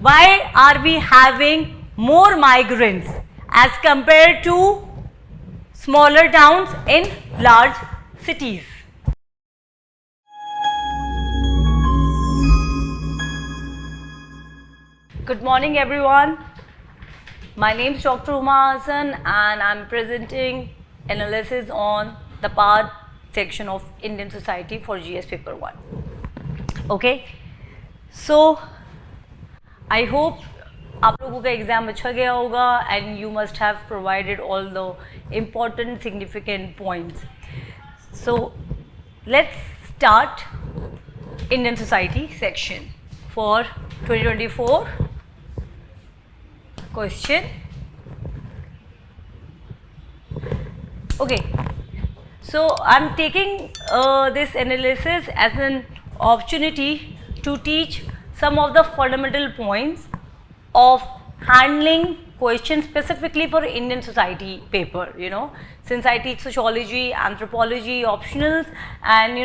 Why are we having more migrants as compared to smaller towns in large cities? Good morning everyone. My name is Dr. Uma Hassan and I am presenting analysis on the part section of Indian Society for GS paper 1. Okay, so I hope आप लोगों का exam अच्छा गया होगा and you must have provided all the important significant points. So let's start Indian Society section for 2024 question. Okay, so I'm taking this analysis as an opportunity to teach some of the fundamental points of handling questions specifically for Indian Society paper. You know, since I teach sociology, anthropology, optionals, and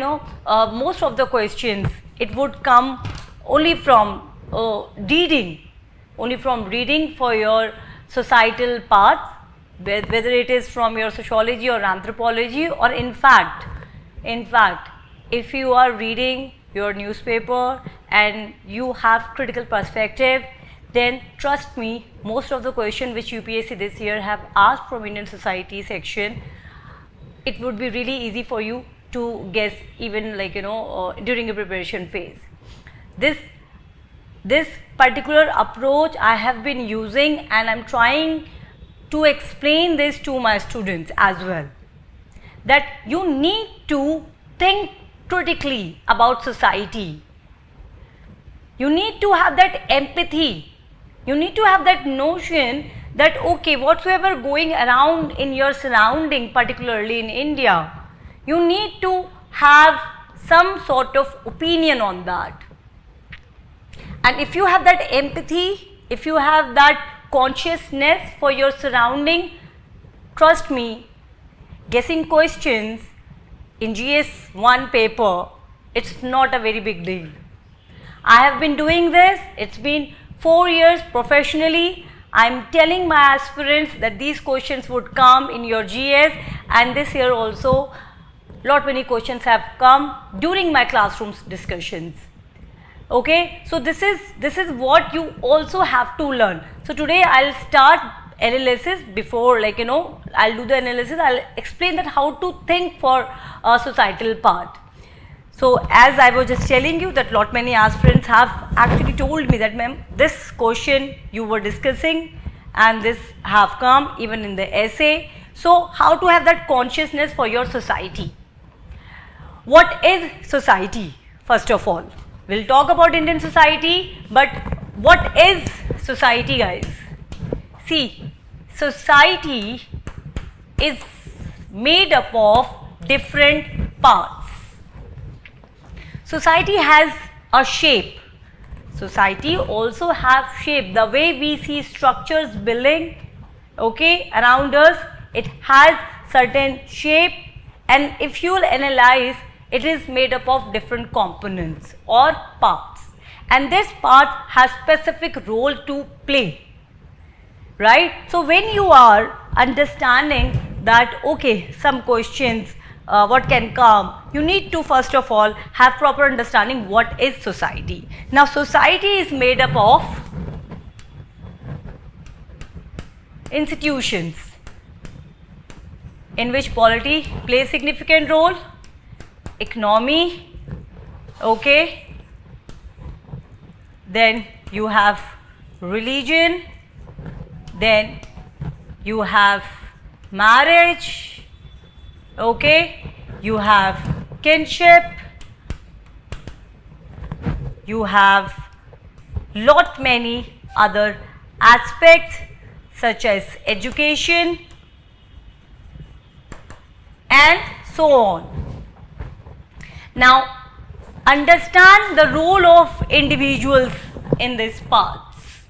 most of the questions it would come only from reading for your societal parts, whether it is from your sociology or anthropology, or in fact if you are reading your newspaper and you have critical perspective, then trust me, most of the question which UPSC this year have asked from Indian Society section, it would be really easy for you to guess, even during a preparation phase. This particular approach I have been using, and I'm trying to explain this to my students as well, that you need to think critically about society. You need to have that empathy. You need to have that notion that okay, whatsoever going around in your surrounding, particularly in India, you need to have some sort of opinion on that. And if you have that empathy, if you have that consciousness for your surrounding, trust me, guessing questions in GS1 paper, it's not a very big deal. I have been doing this, it's been 4 years professionally. I'm telling my aspirants that these questions would come in your GS, and this year also many questions have come during my classrooms discussions. Okay, so this is what you also have to learn. So today I'll start analysis. Before I'll do the analysis, I'll explain that how to think for a societal part. So as I was just telling you that many aspirants have actually told me that ma'am, this question you were discussing and this have come even in the essay. So how to have that consciousness for your society? What is society? First of all, we'll talk about Indian society, but what is society, guys? See, society is made up of different parts. Society has a shape. Society also have shape. The way we see structures building, okay, around us, it has certain shape, and if you will analyze, it is made up of different components or parts, and this part has specific role to play, right? So when you are understanding that okay, some questions what can come, you need to first of all have proper understanding what is society. Now society is made up of institutions in which polity plays significant role, economy, okay, then you have religion, then you have marriage, okay, you have kinship, you have many other aspects such as education and so on. Now understand the role of individuals in these parts,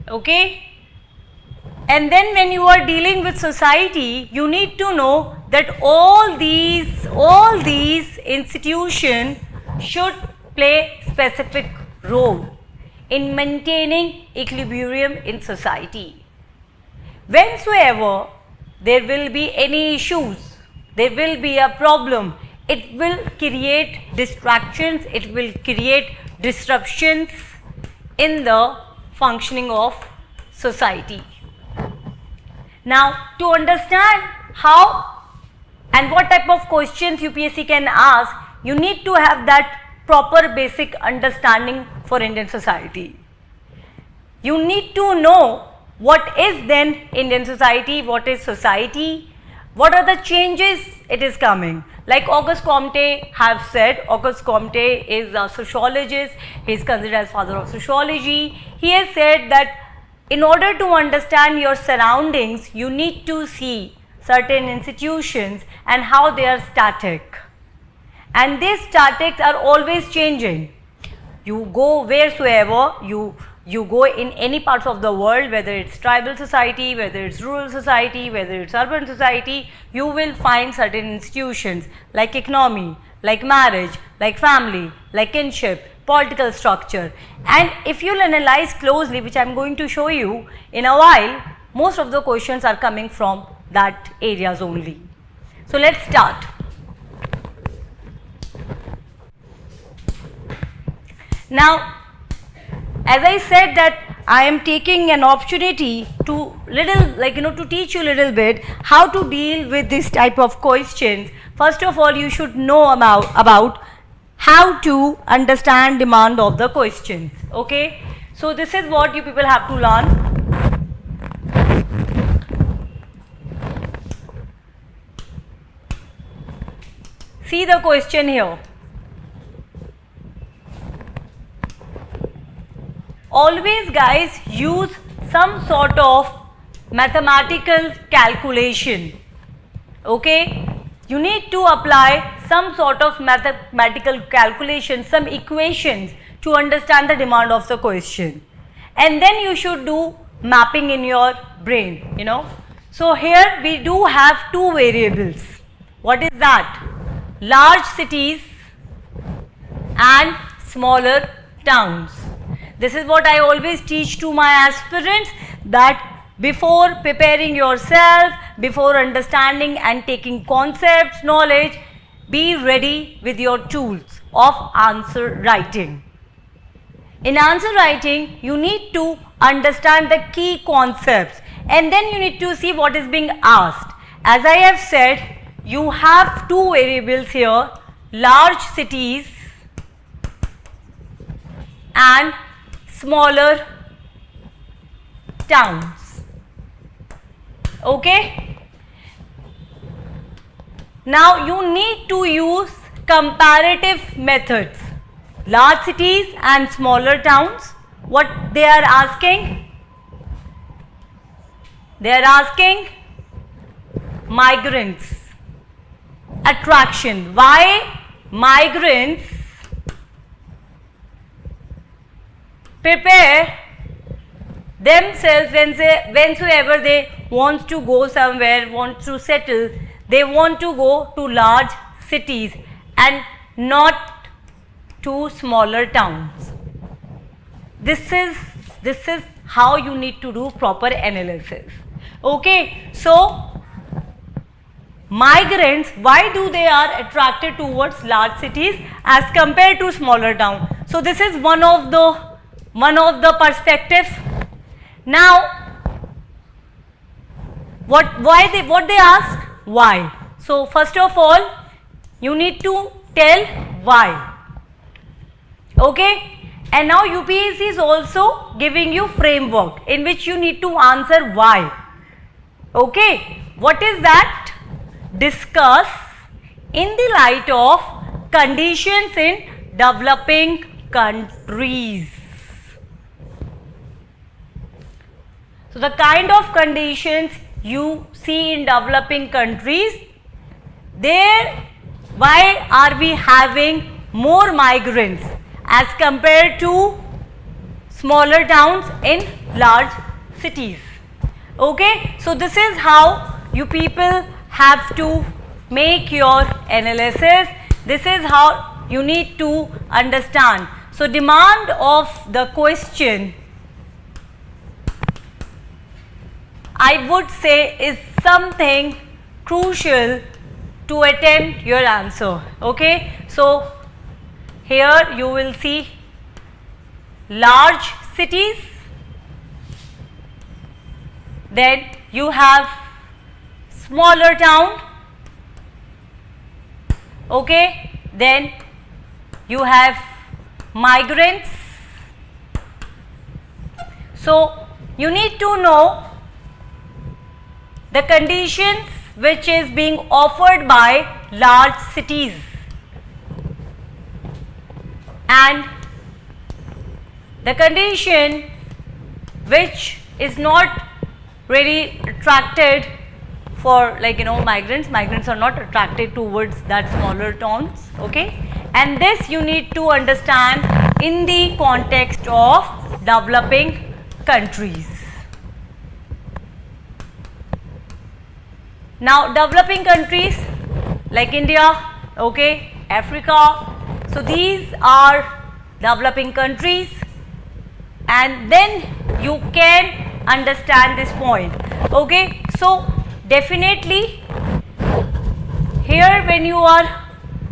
okay, and then when you are dealing with society, you need to know that all these institutions should play specific role in maintaining equilibrium in society. Whensoever there will be any issues, there will be a problem, it will create distractions, it will create disruptions in the functioning of society. Now, to understand how and what type of questions UPSC can ask, you need to have that proper basic understanding for Indian society. You need to know what is then Indian society, what is society, what are the changes it is coming. Like Auguste Comte have said, Auguste Comte is a sociologist, he is considered as father of sociology. He has said that in order to understand your surroundings, you need to see certain institutions and how they are static. And these statics are always changing. You go wheresoever, you go in any parts of the world, whether it's tribal society, whether it's rural society, whether it's urban society, you will find certain institutions like economy, like marriage, like family, like kinship, political structure. And if you'll analyze closely, which I'm going to show you in a while, most of the questions are coming from that areas only. So let's start. Now, as I said that I am taking an opportunity to to teach you a little bit how to deal with this type of questions. First of all, you should know about how to understand demand of the questions. Okay, so this is what you people have to learn. See the question here. Always guys use some sort of mathematical calculation. Okay, you need to apply some sort of mathematical calculation, some equations to understand the demand of the question, and then you should do mapping in your brain, you know. So here we do have two variables. What is that? Large cities and smaller towns. This is what I always teach to my aspirants, that before preparing yourself, before understanding and taking concepts, knowledge, be ready with your tools of answer writing. In answer writing, you need to understand the key concepts, and then you need to see what is being asked. As I have said, you have two variables here, large cities and smaller towns. Okay, now you need to use comparative methods. Large cities and smaller towns, what they are asking? They are asking migrants, attraction. Why migrants prepare themselves whensoever they want to go somewhere, want to settle, they want to go to large cities and not to smaller towns. This is how you need to do proper analysis. Okay, so migrants, why do they are attracted towards large cities as compared to smaller towns? So this is one of the perspectives. Now, what they ask? Why? So first of all, you need to tell why. Okay, and now UPSC is also giving you framework in which you need to answer why. Okay, what is that? Discuss in the light of conditions in developing countries. So the kind of conditions you see in developing countries, there why are we having more migrants as compared to smaller towns in large cities? Okay, so this is how you people have to make your analysis. This is how you need to understand. So demand of the question, I would say, is something crucial to attempt your answer. Okay, so here you will see large cities, then you have smaller town, okay, then you have migrants. So you need to know the conditions which is being offered by large cities and the condition which is not really attracted for, like, migrants are not attracted towards that smaller towns, okay, and this you need to understand in the context of developing countries. Now developing countries like India, okay, Africa, so these are developing countries, and then you can understand this point, okay. So definitely here when you are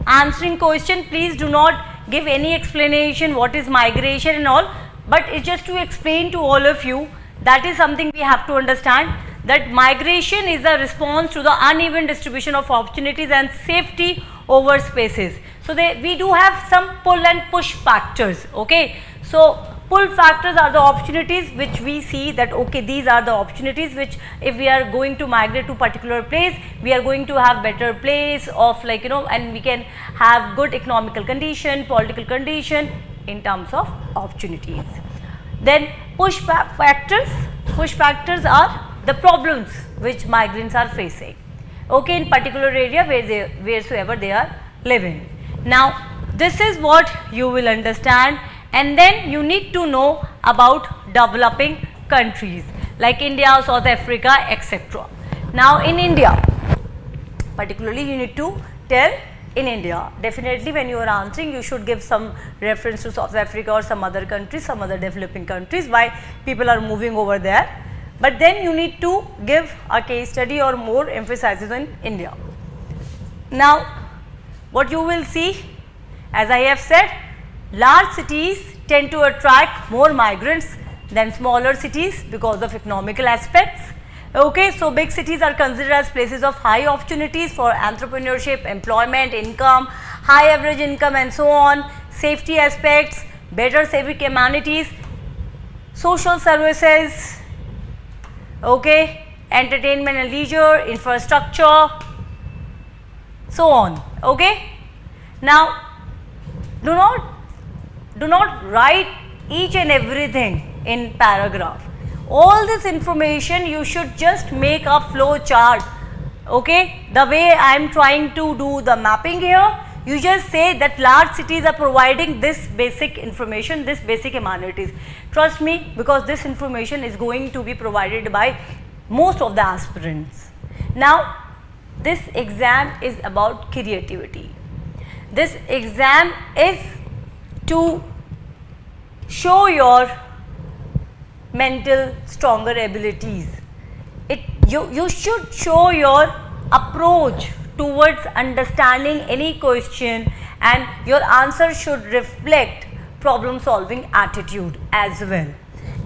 answering question, please do not give any explanation what is migration and all, but it's just to explain to all of you, that is something we have to understand, that migration is a response to the uneven distribution of opportunities and safety over spaces. So we do have some pull and push factors, okay. So pull factors are the opportunities which we see that, okay, these are the opportunities which if we are going to migrate to particular place, we are going to have better place of, like, and we can have good economical condition, political condition in terms of opportunities. Then push factors are the problems which migrants are facing, okay, in particular area wheresoever they are living. Now this is what you will understand, and then you need to know about developing countries like India, South Africa, etc. Now in India particularly you need to tell in India, definitely when you are answering you should give some reference to South Africa or some other countries, some other developing countries, why people are moving over there, but then you need to give a case study or more emphasis on India. Now what you will see, as I have said, large cities tend to attract more migrants than smaller cities because of economical aspects, okay. So big cities are considered as places of high opportunities for entrepreneurship, employment, income, high average income and so on, safety aspects, better civic amenities, social services, okay, entertainment and leisure, infrastructure, so on, okay. Now do not write each and everything in paragraph. All this information you should just make a flow chart, okay. The way I am trying to do the mapping here, you just say that large cities are providing this basic information, this basic amenities. Trust me, because this information is going to be provided by most of the aspirants. Now this exam is about creativity. This exam is to show your mental stronger abilities. You should show your approach towards understanding any question, and your answer should reflect problem solving attitude as well,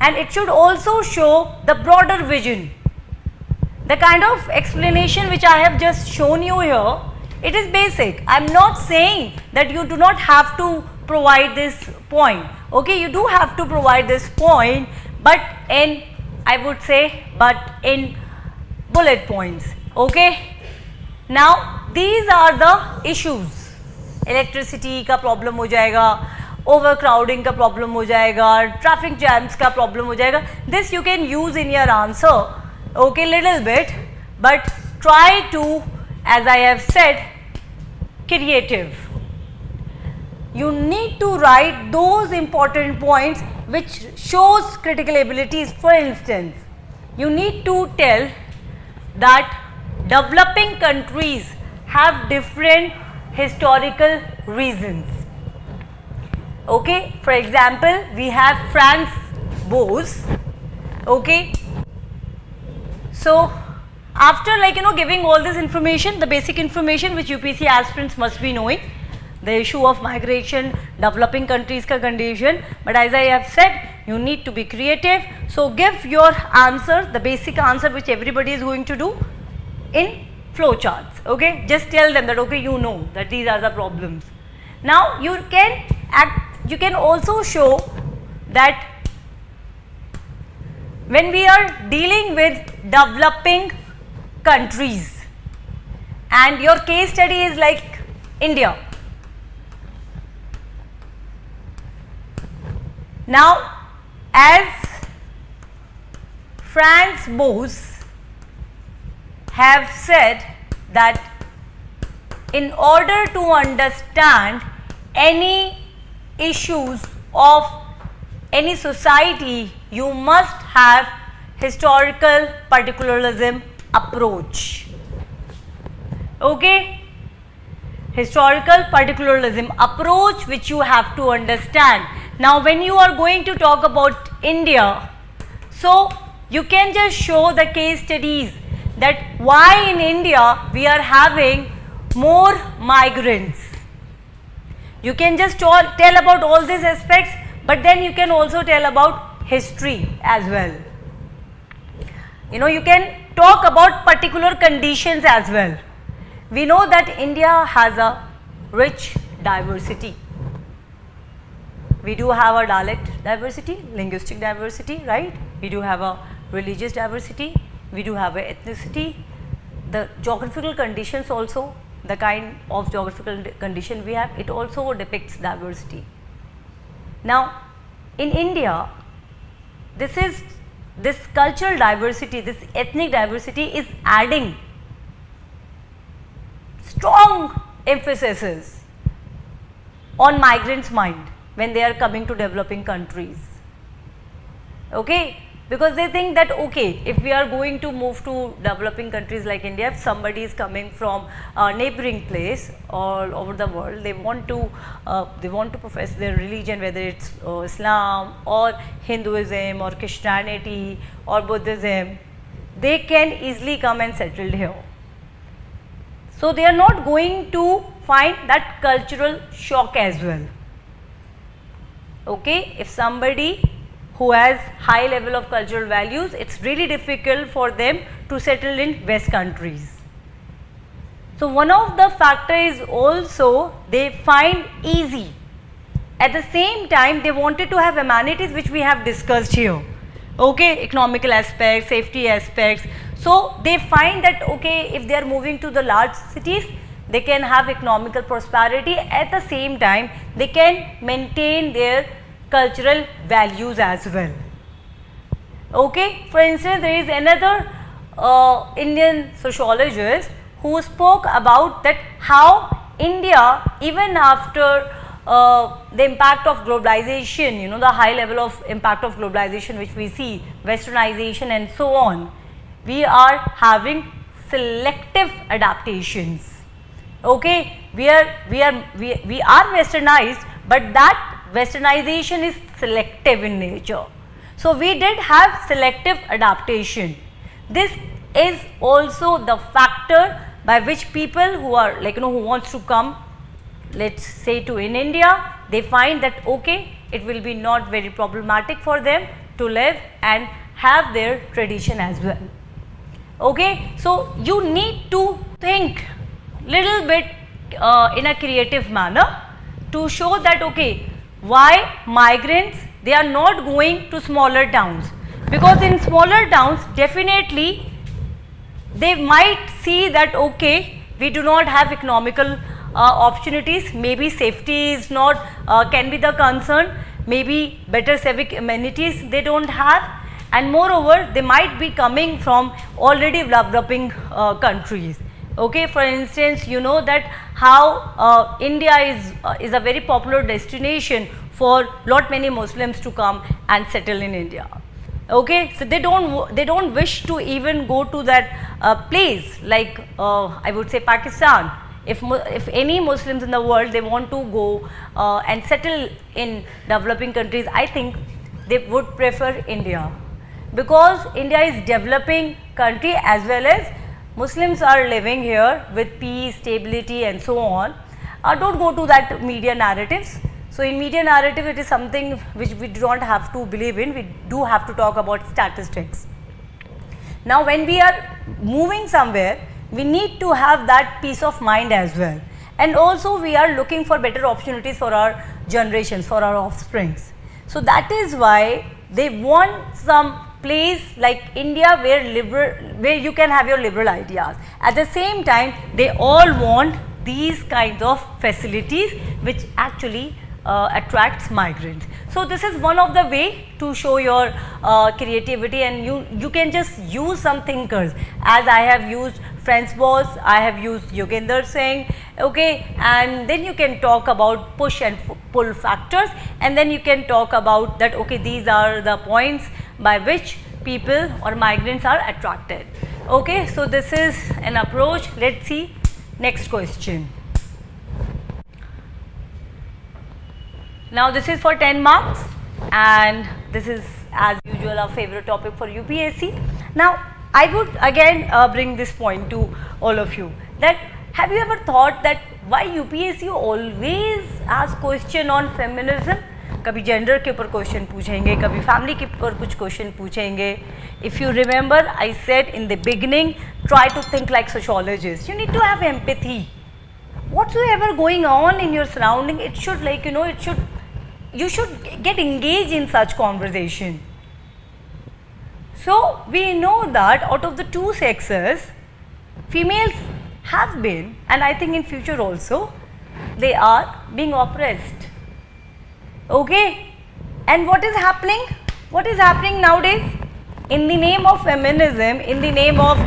and it should also show the broader vision. The kind of explanation which I have just shown you here, it is basic. I am not saying that you do not have to provide this point, okay, you do have to provide this point, but in, I would say, but in bullet points, okay. Now these are the issues, electricity का problem हो जाएगा, overcrowding का problem हो जाएगा, traffic jams का problem हो जाएगा. This you can use in your answer, okay, little bit, but try to, as I have said, creative. You need to write those important points which shows critical abilities. For instance, you need to tell that developing countries have different historical reasons, Okay, for example, we have Franz Boas. Okay, so after giving all this information, the basic information which UPSC aspirants must be knowing, the issue of migration, developing countries ka condition, but as I have said, you need to be creative. So give your answer, the basic answer which everybody is going to do in flowcharts. Okay, just tell them that okay, you know that these are the problems. Now you can also show that when we are dealing with developing countries and your case study is like India. Now, as Franz Boas have said that in order to understand any issues of any society, you must have historical particularism approach. Okay, historical particularism approach which you have to understand. Now when you are going to talk about India, so you can just show the case studies that why in India we are having more migrants. You can just tell about all these aspects, but then you can also tell about history as well. You can talk about particular conditions as well. We know that India has a rich diversity. We do have a dialect diversity, linguistic diversity, right? We do have a religious diversity, we do have a ethnicity, the geographical conditions also, the kind of geographical condition we have, it also depicts diversity. Now in India, this cultural diversity, this ethnic diversity is adding strong emphasis on migrants' mind when they are coming to developing countries. Okay, because they think that okay, if we are going to move to developing countries like India, if somebody is coming from a neighboring place all over the world, they want to profess their religion, whether it's Islam or Hinduism or Christianity or Buddhism, they can easily come and settle here. So they are not going to find that cultural shock as well. Okay, if somebody who has high level of cultural values, it's really difficult for them to settle in West countries. So one of the factors is also they find easy. At the same time, they wanted to have amenities which we have discussed here. Okay, economical aspects, safety aspects. So they find that okay, if they are moving to the large cities, they can have economical prosperity. At the same time, they can maintain their cultural values as well. Okay, for instance, there is another Indian sociologist who spoke about that how India, even after the impact of globalization, the high level of impact of globalization which we see, westernization and so on, we are having selective adaptations. Okay, we are westernized, but that westernization is selective in nature. So we did have selective adaptation. This is also the factor by which people who are who wants to come, let's say to in India, they find that okay, it will be not very problematic for them to live and have their tradition as well. Okay, so you need to think little bit in a creative manner to show that okay, why migrants, they are not going to smaller towns, because in smaller towns definitely they might see that okay, we do not have economical opportunities, maybe safety is not can be the concern, maybe better civic amenities they don't have, and moreover they might be coming from already developing countries. Okay, for instance, you know that how India is a very popular destination for many Muslims to come and settle in India. Okay, so they don't wish to even go to that place like I would say Pakistan. if any Muslims in the world, they want to go and settle in developing countries, I think they would prefer India, because India is developing country as well as Muslims are living here with peace, stability and so on. Don't go to that media narratives. So in media narrative, it is something which we do not have to believe in. We do have to talk about statistics. Now when we are moving somewhere, we need to have that peace of mind as well, and also we are looking for better opportunities for our generations, for our offsprings. So that is why they want some place like India where you can have your liberal ideas. At the same time, they all want these kinds of facilities which actually attracts migrants. So this is one of the way to show your creativity, and you can just use some thinkers, as I have used Franz Boas, I have used Yogendra Singh, okay, and then you can talk about push and pull factors, and then you can talk about that, okay, these are the points by which people or migrants are attracted. Okay, so this is an approach. Let's see next question. Now this is for 10 marks, and this is as usual our favorite topic for UPSC. Now I would again bring this point to all of you, that have you ever thought that why UPSC always asks question on feminism? कभी gender के ऊपर question पूछेंगे, कभी family के ऊपर कुछ question पूछेंगे. If you remember, I said in the beginning, try to think like sociologist. You need to have empathy. Whatsoever going on in your surrounding, it should, like, you know, you should get engaged in such conversation. So we know that out of the two sexes, females have been, and I think in future also, they are being oppressed. Okay, and what is happening? What is happening nowadays? In the name of feminism, in the name of,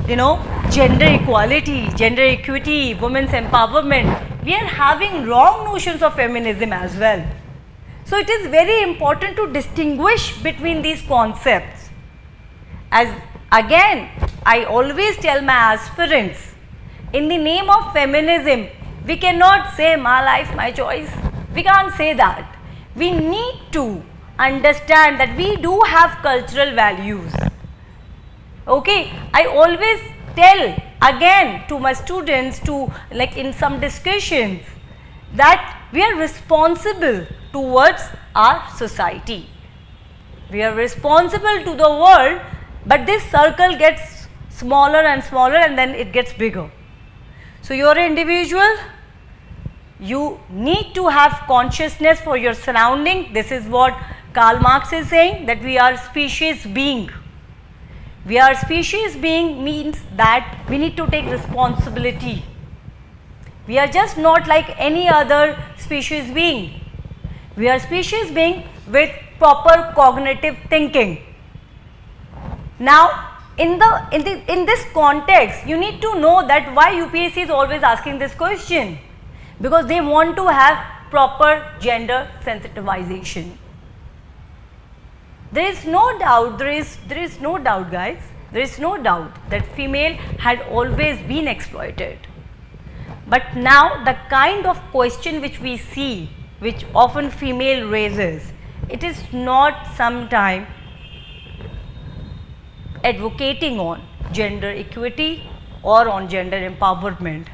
you know, gender equality, gender equity, women's empowerment, we are having wrong notions of feminism as well. So it is very important to distinguish between these concepts. As again, I always tell my aspirants, in the name of feminism, we cannot say my life, my choice. We can't say that. We need to understand that we do have cultural values. Okay, I always tell again to my students, to like in some discussions, that we are responsible towards our society. We are responsible to the world, but this circle gets smaller and smaller, and then it gets bigger. So you are an individual. You need to have consciousness for your surrounding. This is what Karl Marx is saying, that we are species being. We are species being means that we need to take responsibility. We are just not like any other species being. We are species being with proper cognitive thinking. Now, in this context, you need to know that why UPSC is always asking this question. Because they want to have proper gender sensitization. There is no doubt, there is no doubt, guys, there is no doubt that female had always been exploited. But now the kind of question which we see, which often female raises, it is not sometime advocating on gender equity or on gender empowerment.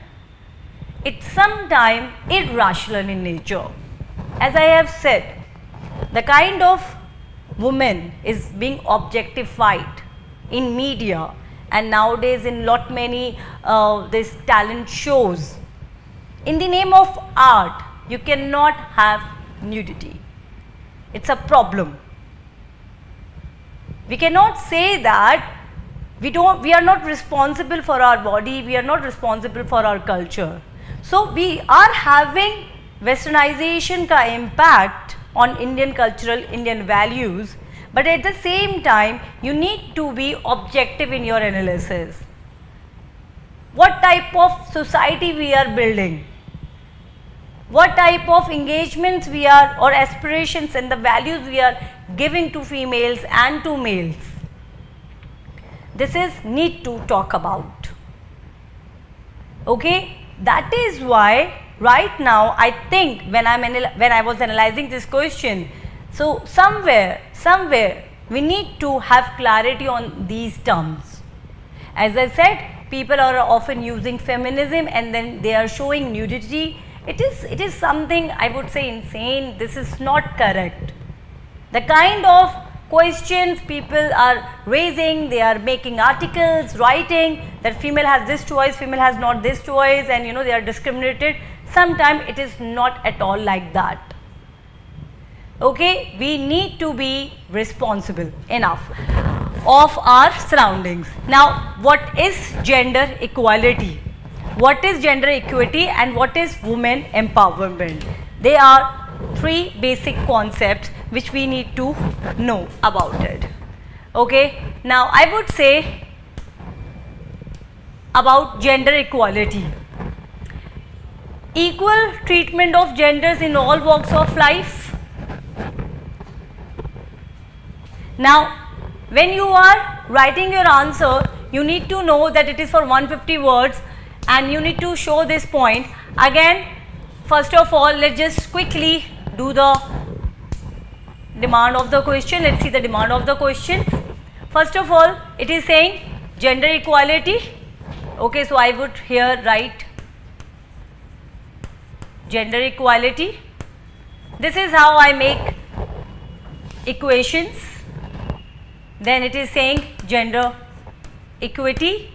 It's sometimes irrational in nature. As I have said, the kind of woman is being objectified in media, and nowadays in lot many this talent shows. In the name of art, you cannot have nudity. It's a problem. We cannot say that we are not responsible for our body, we are not responsible for our culture. So we are having westernization ka impact on Indian cultural, Indian values, but at the same time you need to be objective in your analysis. What type of society we are building? What type of engagements we are, or aspirations and the values we are giving to females and to males? This is need to talk about. Okay? that is why right now I think when I was analyzing this question, so somewhere we need to have clarity on these terms. As I said, people are often using feminism and then they are showing nudity. It is something I would say insane. This is not correct. The kind of questions people are raising, they are making articles, writing that female has this choice, female has not this choice, and you know they are discriminated. Sometimes it is not at all like that. Okay, we need to be responsible enough of our surroundings. Now, what is gender equality? What is gender equity and what is women empowerment? They are three basic concepts which we need to know about it. Okay, now I would say about gender equality. Equal treatment of genders in all walks of life. Now, when you are writing your answer, you need to know that it is for 150 words and you need to show this point. Again, first of all, let's just quickly do the demand of the question. Let's see the demand of the question. First of all, it is saying gender equality. Okay, so I would here write gender equality. This is how I make equations. Then it is saying gender equity.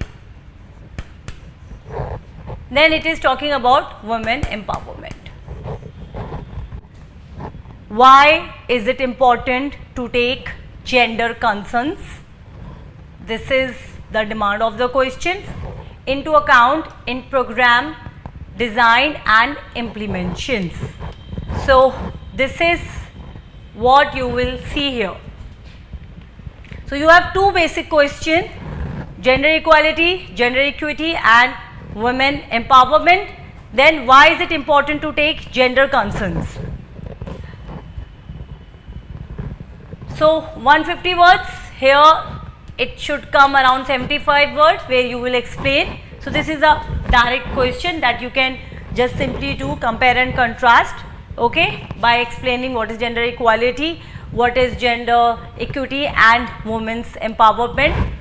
Then it is talking about women empowerment. Why is it important to take gender concerns? This is the demand of the questions into account in program design and implementations. So this is what you will see here. So you have two basic questions: gender equality, gender equity and women empowerment. Then why is it important to take gender concerns? So 150 words, here it should come around 75 words where you will explain. So this is a direct question that you can just simply do compare and contrast, okay, by explaining what is gender equality, what is gender equity and women's empowerment.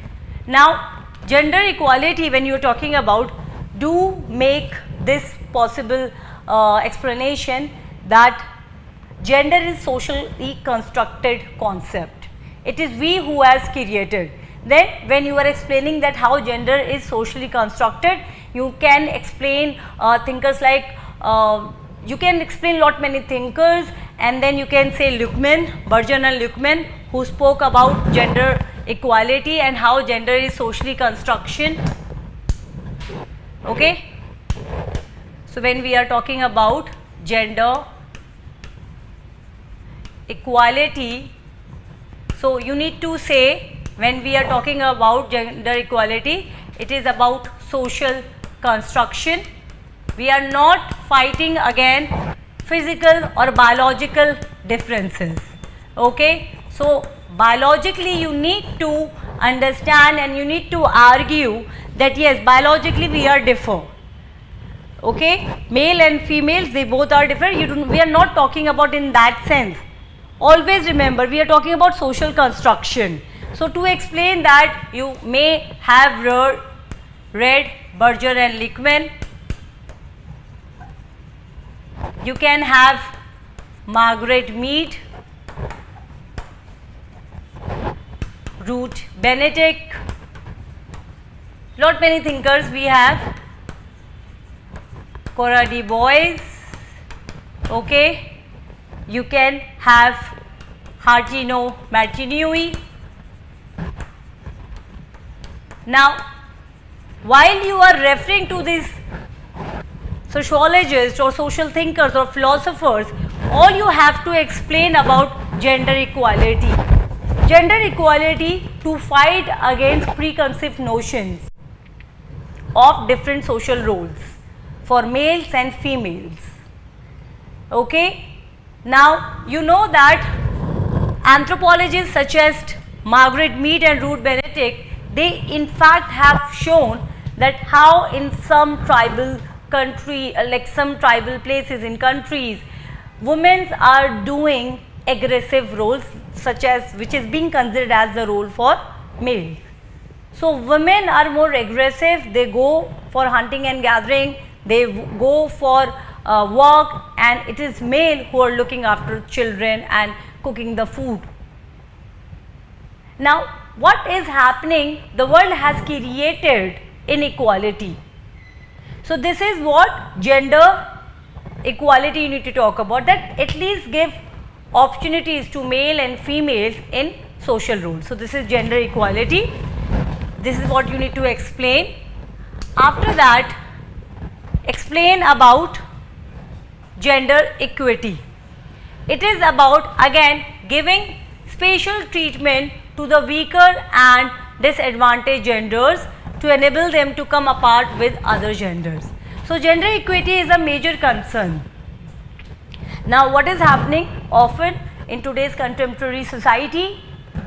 Now, gender equality, when you are talking about, do make this possible explanation that gender is socially constructed concept. It is we who has created. Then when you are explaining that how gender is socially constructed, you can explain thinkers like you can explain lot many thinkers, and then you can say Luckman, Burgeon and Luckman, who spoke about gender equality and how gender is socially construction. Okay. So when we are talking about gender equality, so you need to say, when we are talking about gender equality, it is about social construction. We are not fighting against physical or biological differences. Okay, so biologically you need to understand and you need to argue that yes, biologically we are different. Okay, male and females, they both are different. We are not talking about in that sense. Always remember, we are talking about social construction. So to explain that, you may have read Burgeon and Luckman. You can have Margaret Mead, Ruth Benedict, lot many thinkers we have, Cora Du Bois, okay, you can have Hartino Martinui. Now, while you are referring to these sociologists or social thinkers or philosophers, all you have to explain about gender equality. Gender equality to fight against preconceived notions of different social roles for males and females. Okay. Now, you know that anthropologists such as Margaret Mead and Ruth Benedict, they in fact have shown that how in some tribal country, like some tribal places in countries, women are doing aggressive roles such as which is being considered as the role for males. So women are more aggressive, they go for hunting and gathering, they go for work, and it is male who are looking after children and cooking the food. Now what is happening, the world has created inequality. So this is what gender equality you need to talk about, that at least give opportunities to male and females in social roles. So this is gender equality. This is what you need to explain. After that, explain about gender equity. It is about again giving special treatment to the weaker and disadvantaged genders to enable them to come apart with other genders. So gender equity is a major concern. Now what is happening often in today's contemporary society,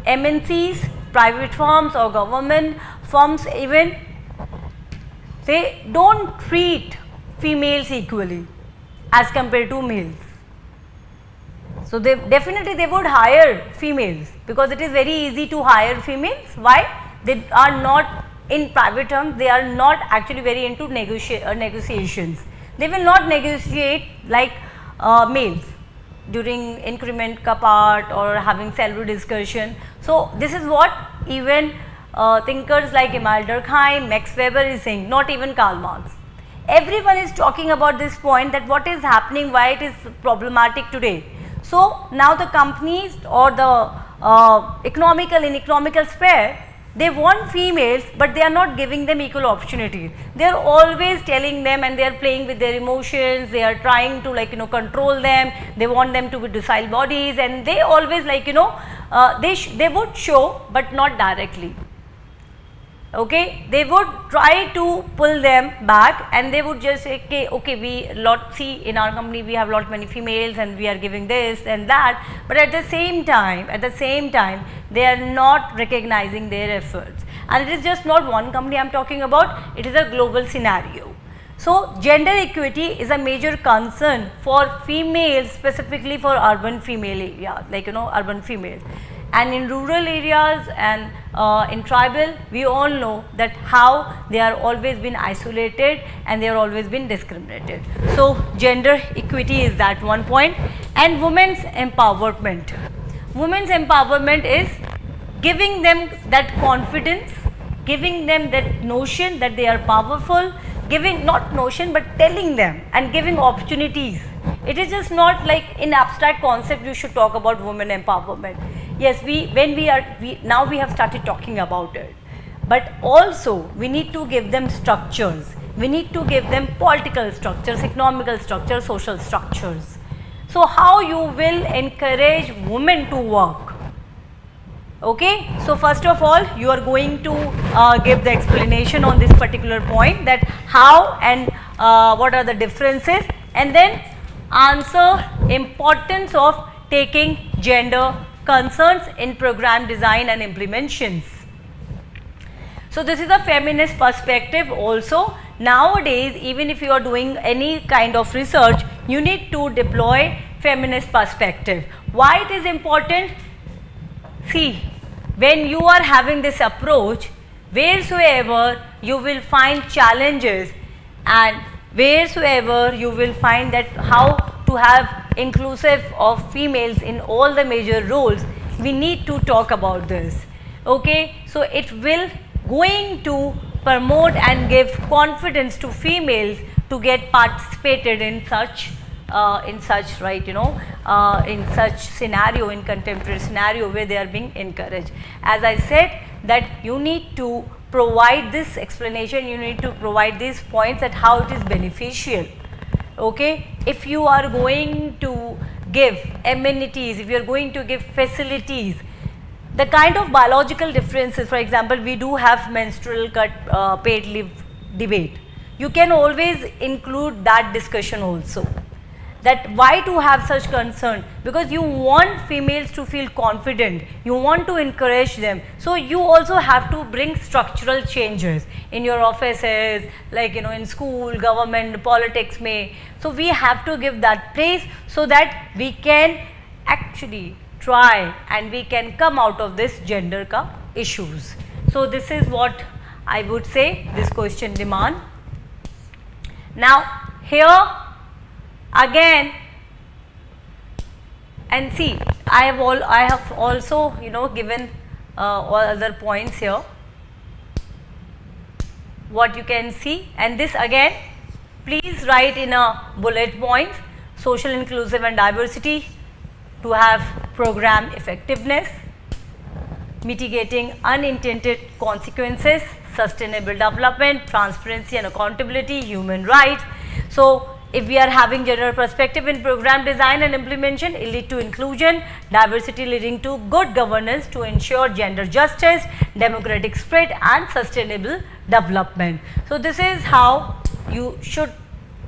MNCs, private firms or government firms even, they don't treat females equally as compared to males. So they would hire females because it is very easy to hire females. Why? They are not in private terms, they are not actually very into negotiations. They will not negotiate like males during increment ka part or having salary discussion. So this is what even thinkers like Emile Durkheim, Max Weber is saying, not even Karl Marx. Everyone is talking about this point, that what is happening, why it is problematic today. So now the companies or the in economical sphere, they want females, but they are not giving them equal opportunity. They are always telling them, and they are playing with their emotions, they are trying to control them, they want them to be docile bodies, and they always they would show but not directly. Okay, they would try to pull them back, and they would just say, okay, we see in our company we have many females and we are giving this and that, but at the same time they are not recognizing their efforts. And it is just not one company I am talking about, it is a global scenario. So gender equity is a major concern for females, specifically for urban female areas, urban females. And in rural areas and in tribal, we all know that how they are always been isolated and they are always been discriminated. So gender equity is that one point. And women's empowerment. Women's empowerment is giving them that confidence, giving them that notion that they are powerful, giving not notion but telling them and giving opportunities. It is just not like in abstract concept you should talk about women empowerment. Yes, now we have started talking about it, but also we need to give them structures. We need to give them political structures, economical structures, social structures. So how you will encourage women to work? Okay, so first of all you are going to give the explanation on this particular point, that how and what are the differences, and then answer importance of taking gender concerns in program design and implementations. So this is a feminist perspective also. Nowadays, even if you are doing any kind of research, you need to deploy feminist perspective. Why it is important? See, when you are having this approach, wheresoever you will find challenges and wheresoever you will find that how to have inclusive of females in all the major roles, we need to talk about this. Okay, so it will going to promote and give confidence to females to get participated in such in such scenario, in contemporary scenario where they are being encouraged. As I said, that you need to provide this explanation, you need to provide these points at how it is beneficial. Okay, if you are going to give amenities, if you are going to give facilities, the kind of biological differences, for example, we do have menstrual cut paid leave debate. You can always include that discussion also. that why to have such concern, because you want females to feel confident, you want to encourage them. So you also have to bring structural changes in your offices, like in school, government, politics may. So we have to give that place so that we can actually try and we can come out of this gender ka issues. So this is what I would say this question demand. Now here again, and see, I have also given all other points here, what you can see, and this again please write in a bullet points: social inclusive and diversity, to have program effectiveness, mitigating unintended consequences, sustainable development, transparency and accountability, human rights. So if we are having gender perspective in program design and implementation, it lead to inclusion, diversity leading to good governance to ensure gender justice, democratic spread and sustainable development. So this is how you should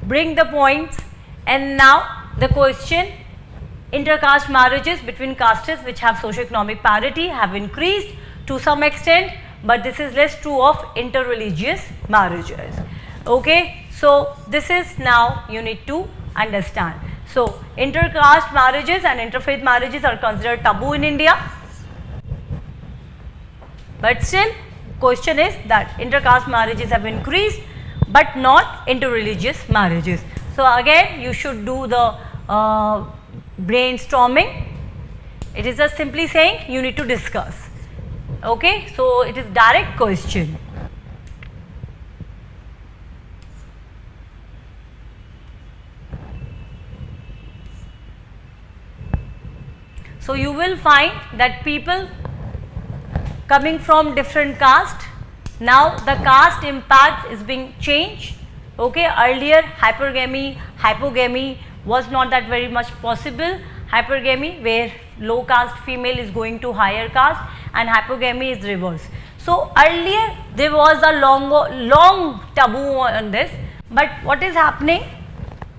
bring the points. And now the question: intercaste marriages between castes which have socio-economic parity have increased to some extent, but this is less true of interreligious marriages. Okay, so this is now you need to understand. So intercaste marriages and interfaith marriages are considered taboo in India, but still question is that intercaste marriages have increased but not interreligious marriages. So again you should do the brainstorming. It is just simply saying you need to discuss. Okay, so it is direct question. So you will find that people coming from different caste, now the caste impact is being changed. Okay, earlier hypogamy was not that very much possible. Hypergamy, where low caste female is going to higher caste, and hypogamy is reverse. So earlier there was a long taboo on this, but what is happening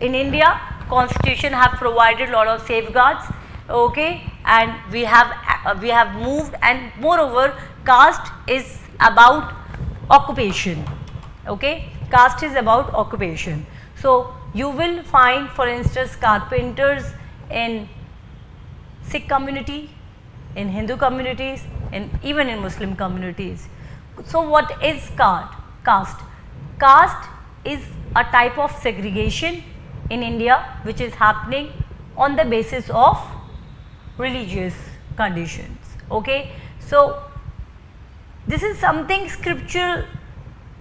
in India, constitution have provided a lot of safeguards. Okay, and we have moved, and moreover caste is about occupation. Okay, caste is about occupation. So you will find, for instance, carpenters in Sikh community, in Hindu communities, and even in Muslim communities. So what is caste? Caste is a type of segregation in India which is happening on the basis of religious conditions. Okay, so this is something scriptural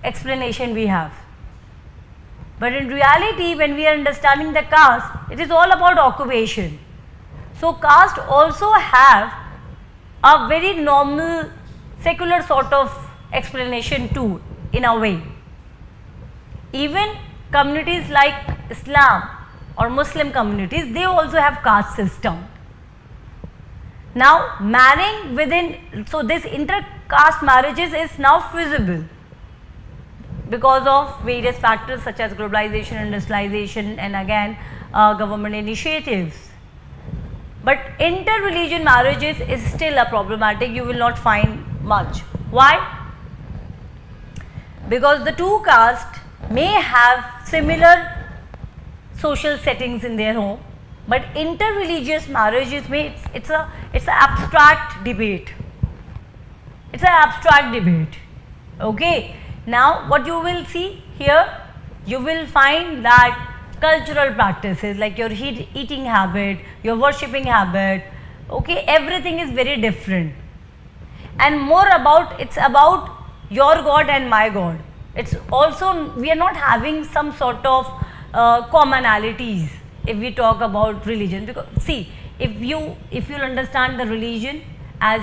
explanation we have, but in reality when we are understanding the caste, it is all about occupation. So caste also have a very normal secular sort of explanation too, in a way. Even communities like Islam or Muslim communities, they also have caste system. Now marrying within, so this intercaste marriages is now feasible because of various factors such as globalization, industrialization, and again government initiatives. But inter-religion marriages is still a problematic, you will not find much. Why? Because the two castes may have similar social settings in their home, but inter-religious marriages may, it's an abstract debate. It's an abstract debate. Okay. Now what you will see here, you will find that cultural practices like your eating habit, your worshipping habit, okay, everything is very different, and more about, it's about your God and my God. It's also, we are not having some sort of commonalities if we talk about religion, because see, if you'll understand the religion, as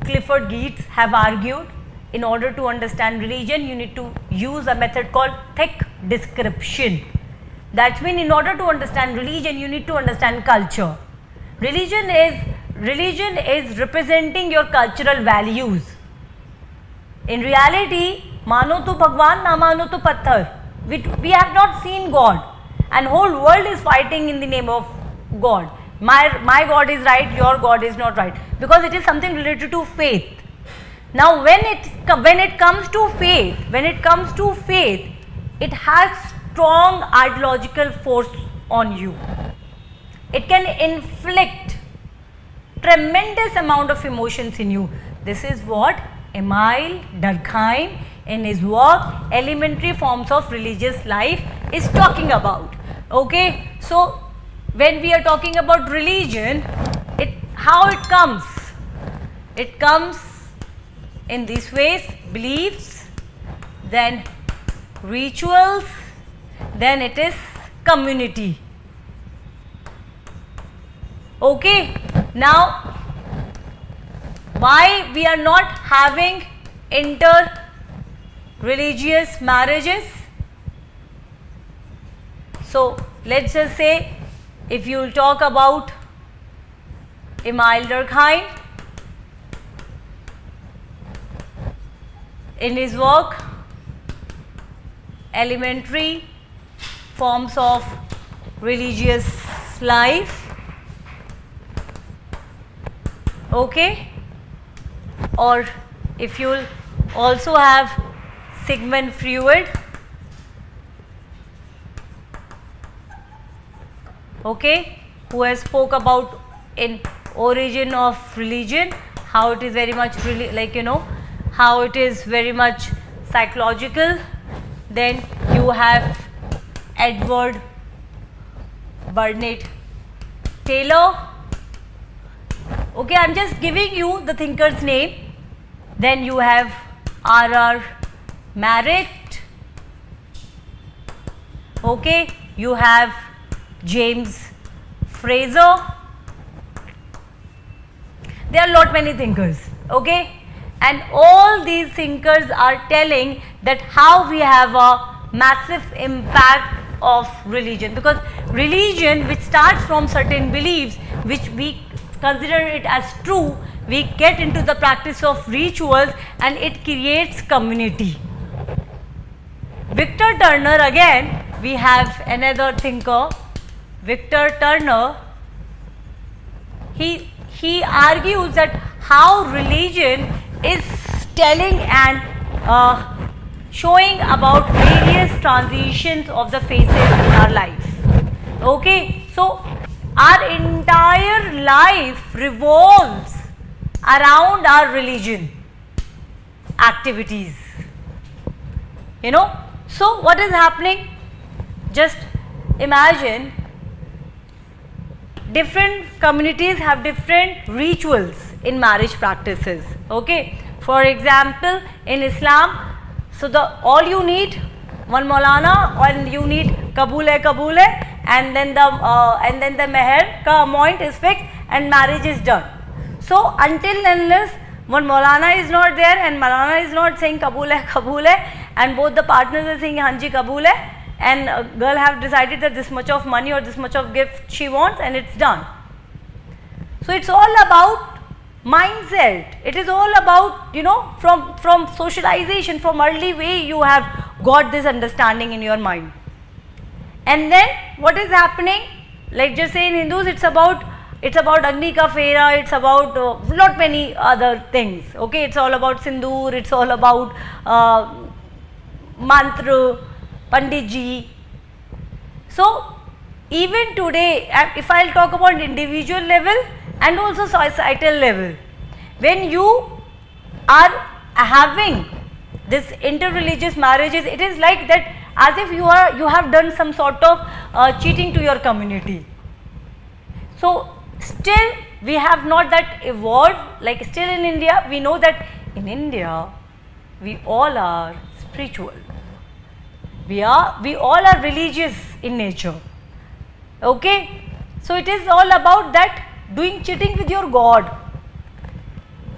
Clifford Geertz have argued, in order to understand religion you need to use a method called thick description. That means in order to understand religion you need to understand culture. Religion is representing your cultural values. In reality, mano to Bhagwan, na mano to patthar. We have not seen God, and whole world is fighting in the name of God. My God is right, your God is not right, because it is something related to faith. Now when it comes to faith, it has strong ideological force on you. It can inflict tremendous amount of emotions in you. This is what Emile Durkheim in his work Elementary Forms of Religious Life is talking about. Okay, so when we are talking about religion, how it comes? It comes in these ways: beliefs, then rituals, then it is community. Okay, now why we are not having inter-religious marriages? So let's just say, if you will talk about Emile Durkheim in his work Elementary Forms of Religious Life, okay, or if you will also have Sigmund Freud, okay, who has spoke about in Origin of Religion, how it is very much really, like, you know, how it is very much psychological. Then you have Edward Burnett Taylor. Okay, I am just giving you the thinker's name. Then you have R.R. Marriott. Okay, you have James Fraser. There are lot many thinkers. Okay, and all these thinkers are telling that how we have a massive impact of religion, because religion, which starts from certain beliefs which we consider it as true, we get into the practice of rituals and it creates community. Victor Turner, again we have another thinker, Victor Turner. He argues that how religion is telling and showing about various transitions of the phases in our life. Okay, so our entire life revolves around our religion activities, you know. So what is happening? Just imagine, different communities have different rituals in marriage practices. Okay, for example, in Islam, so all you need one Maulana, and you need Kabul hai, and then the meher ka amount is fixed and marriage is done. So until unless one Maulana is not there and Maulana is not saying Kabul hai, and both the partners are saying Hanji Kabul hai, and a girl have decided that this much of money or this much of gift she wants, and it's done. So it's all about mindset. It is all about, you know, from socialization, from early way you have got this understanding in your mind. And then what is happening? Like just say in Hindus, it's about Agni ka Fera, it's about lot many other things. Okay, it's all about Sindoor, it's all about mantra, Panditji. So even today, if I'll talk about individual level and also societal level, when you are having this interreligious marriages, it is like that as if you have done some sort of cheating to your community. So still we have not that evolved, like still in India we know that in India we all are spiritual, we all are religious in nature. Okay, so it is all about that doing cheating with your God.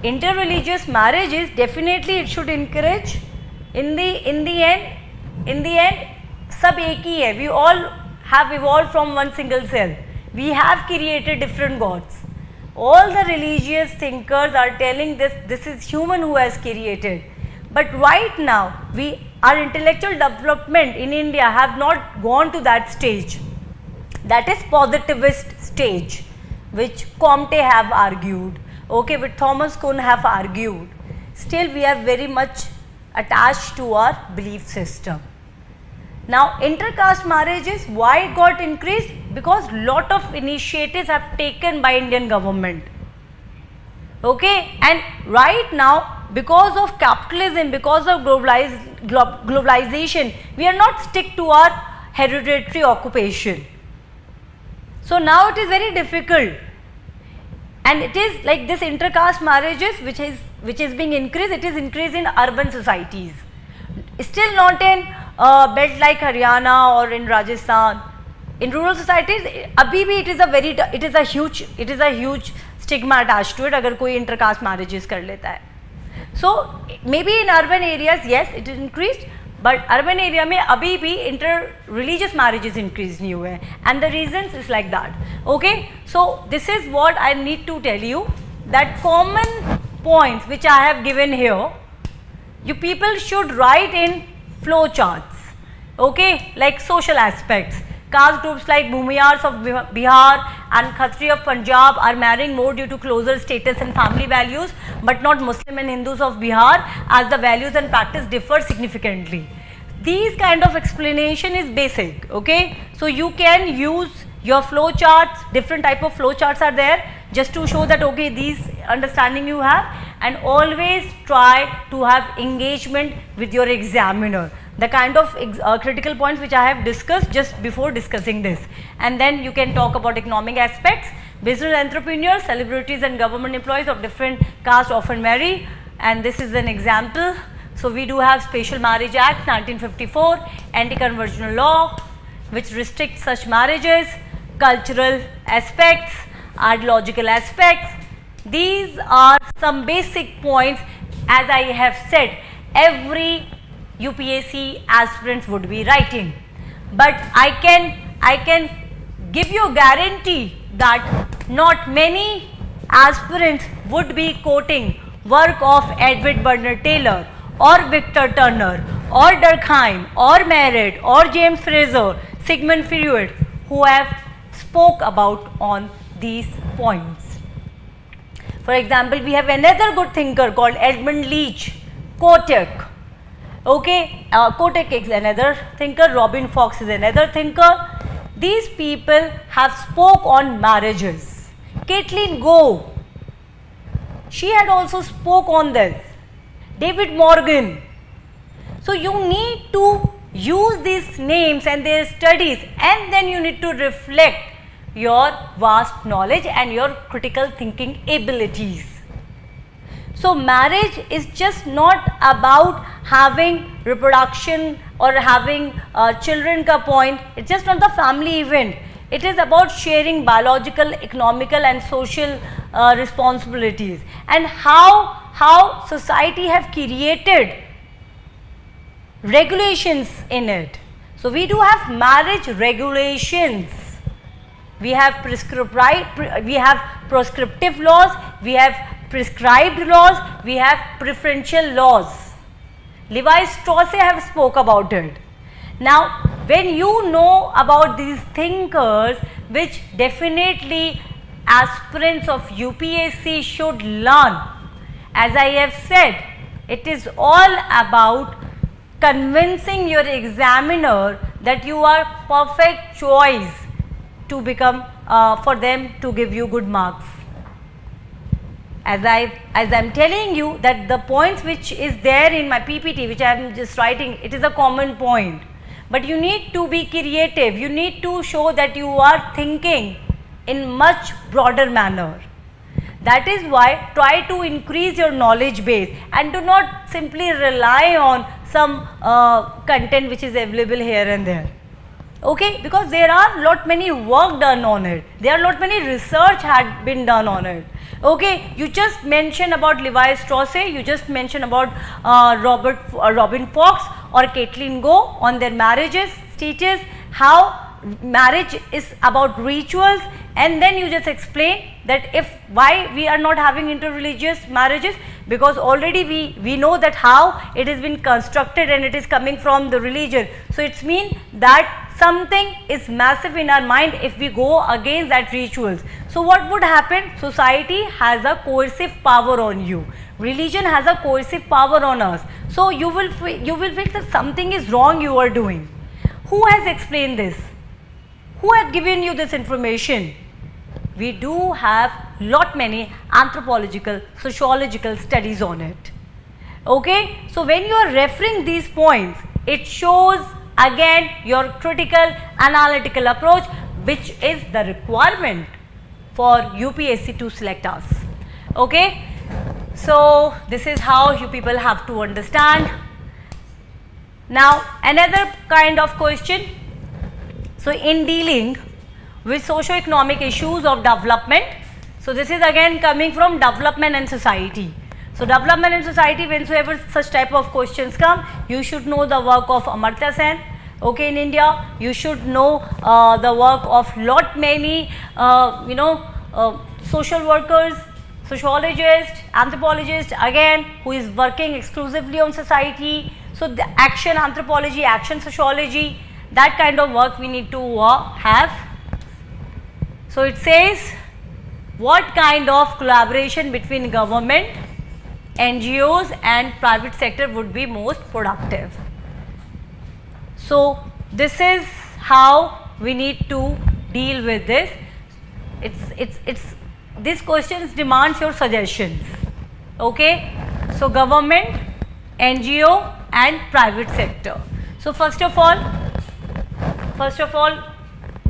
Interreligious marriages, definitely it should encourage. In the end sab ek hi hai, we all have evolved from one single cell, we have created different gods. All the religious thinkers are telling this is human who has created. But right now our intellectual development in India have not gone to that stage. that is positivist stage, which Comte have argued, okay, which Thomas Kuhn have argued, still we are very much attached to our belief system. Now intercaste marriages, why it got increased? Because lot of initiatives have taken by Indian government, okay, and right now because of capitalism, because of globalization, we are not stick to our hereditary occupation. So now it is very difficult, and it is like this intercaste marriages which is being increased, it is increased in urban societies, still not in belt like Haryana or in Rajasthan. In rural societies, abhi bhi it is a huge stigma attached to it अगर कोई intercaste marriages कर लेता है. So maybe in urban areas yes it is increased, but urban area में अभी भी inter-religious marriages increased नहीं हुए हैं, and the reasons is like that. Okay, so this is what I need to tell you, that common points which I have given here, you people should write in flow charts, okay, like social aspects. Caste groups like Bhumiyars of Bihar and Khatri of Punjab are marrying more due to closer status and family values, but not Muslim and Hindus of Bihar, as the values and practice differ significantly. These kind of explanation is basic, okay. So you can use your flow charts, different type of flow charts are there, just to show that okay these understanding you have, and always try to have engagement with your examiner. The kind of critical points which I have discussed just before discussing this, and then you can talk about economic aspects. Business entrepreneurs, celebrities and government employees of different caste often marry, and this is an example. So we do have Special Marriage Act 1954, anti-conversional law which restricts such marriages, cultural aspects, ideological aspects. These are some basic points, as I have said, every UPSC aspirants would be writing, but I can give you a guarantee that not many aspirants would be quoting work of Edward Bernard Taylor or Victor Turner or Durkheim or Merritt or James Frazer, Sigmund Freud, who have spoke about on these points. For example, we have another good thinker called Edmund Leach, Kotek. Okay, Kotek is another thinker, Robin Fox is another thinker. These people have spoke on marriages. Caitlin Go, she had also spoke on this. David Morgan. So you need to use these names and their studies, and then you need to reflect your vast knowledge and your critical thinking abilities. So marriage is just not about having reproduction or having children ka point. It's just not the family event. It is about sharing biological, economical and social responsibilities, and how society have created regulations in it. So we do have marriage regulations. We have prescriptive laws, we have prescribed laws, we have preferential laws. Levi-Strauss have spoke about it. Now when you know about these thinkers, which definitely aspirants of UPSC should learn, as I have said, it is all about convincing your examiner that you are perfect choice to become for them to give you good marks. As I am telling you that the points which is there in my PPT, which I am just writing, it is a common point, but you need to be creative. You need to show that you are thinking in much broader manner. That is why try to increase your knowledge base and do not simply rely on some content which is available here and there. Okay, because there are lot many work done on it, there are lot many research had been done on it. Okay, you just mention about Levi-Strauss, you just mention about Robin Fox or Caitlin Go on their marriages stages, how marriage is about rituals, and then you just explain that if why we are not having interreligious marriages, because already we know that how it has been constructed and it is coming from the religion. So it's mean that something is massive in our mind if we go against that rituals. So what would happen? Society has a coercive power on you. Religion has a coercive power on us. So you will feel that something is wrong you are doing. Who has explained this? Who has given you this information? We do have many anthropological, sociological studies on it. Okay, so when you are referring these points, it shows again your critical analytical approach, which is the requirement for UPSC to select us. Okay, so this is how you people have to understand. Now another kind of question. So in dealing with socio-economic issues of development, so this is again coming from development and society. So development and society, whenever such type of questions come, you should know the work of Amartya Sen. Okay, in India, you should know the work of many social workers, sociologists, anthropologists, again who is working exclusively on society. So the action anthropology, action sociology, that kind of work we need to have. So it says, what kind of collaboration between government, NGOs and private sector would be most productive? So this is how we need to deal with this. This questions demands your suggestions. Okay, so government, NGO and private sector. So first of all,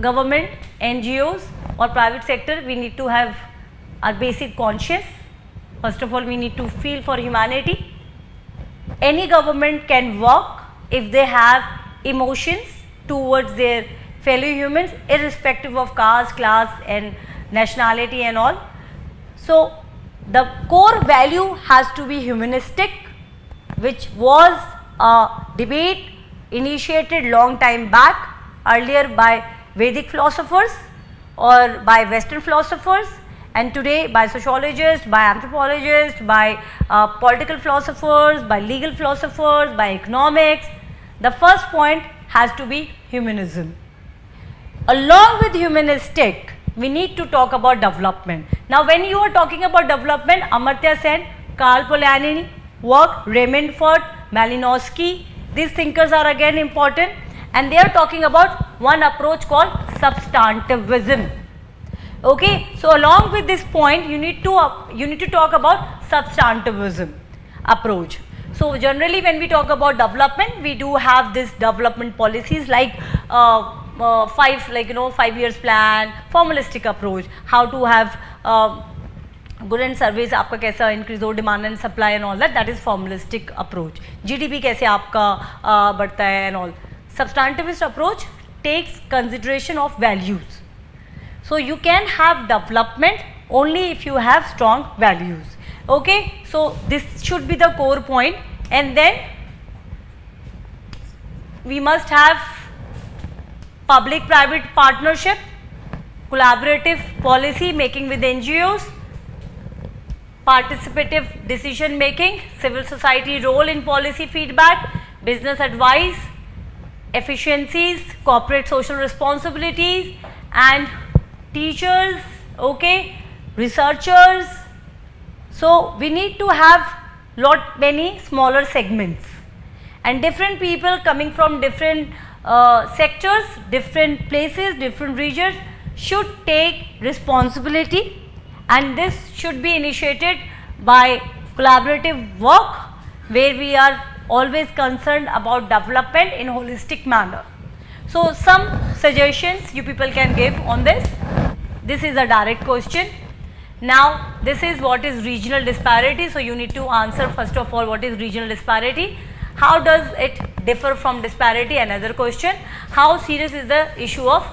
government, NGOs or private sector, we need to have our basic conscience. First of all, we need to feel for humanity. Any government can work if they have emotions towards their fellow humans, irrespective of caste, class and nationality and all. So the core value has to be humanistic, which was a debate initiated long time back, earlier by Vedic philosophers or by Western philosophers, and today by sociologists, by anthropologists, by political philosophers, by legal philosophers, by economics. The first point has to be humanism. Along with humanistic, we need to talk about development. Now when you are talking about development, Amartya Sen, Karl Polanyi work, Raymond Ford, Malinowski, these thinkers are again important, and they are talking about one approach called substantivism. Okay, so along with this point, you need to talk about substantivism approach. So generally when we talk about development, we do have this development policies like 5 years plan, formalistic approach, how to have good and service आपका कैसा increase हो, demand and supply and all that is formalistic approach. GDP कैसे आपका बढ़ता है and all. Substantivist approach takes consideration of values. So you can have development only if you have strong values. Okay, so this should be the core point, and then we must have public-private partnership, collaborative policy making with NGOs, participative decision making, civil society role in policy feedback, business advice, efficiencies, corporate social responsibilities, and teachers, okay, researchers. So we need to have many smaller segments, and different people coming from different sectors, different places, different regions should take responsibility, and this should be initiated by collaborative work where we are always concerned about development in holistic manner. So some suggestions you people can give on this. This is a direct question. Now this is what is regional disparity. So you need to answer first of all what is regional disparity. How does it differ from disparity? Another question. How serious is the issue of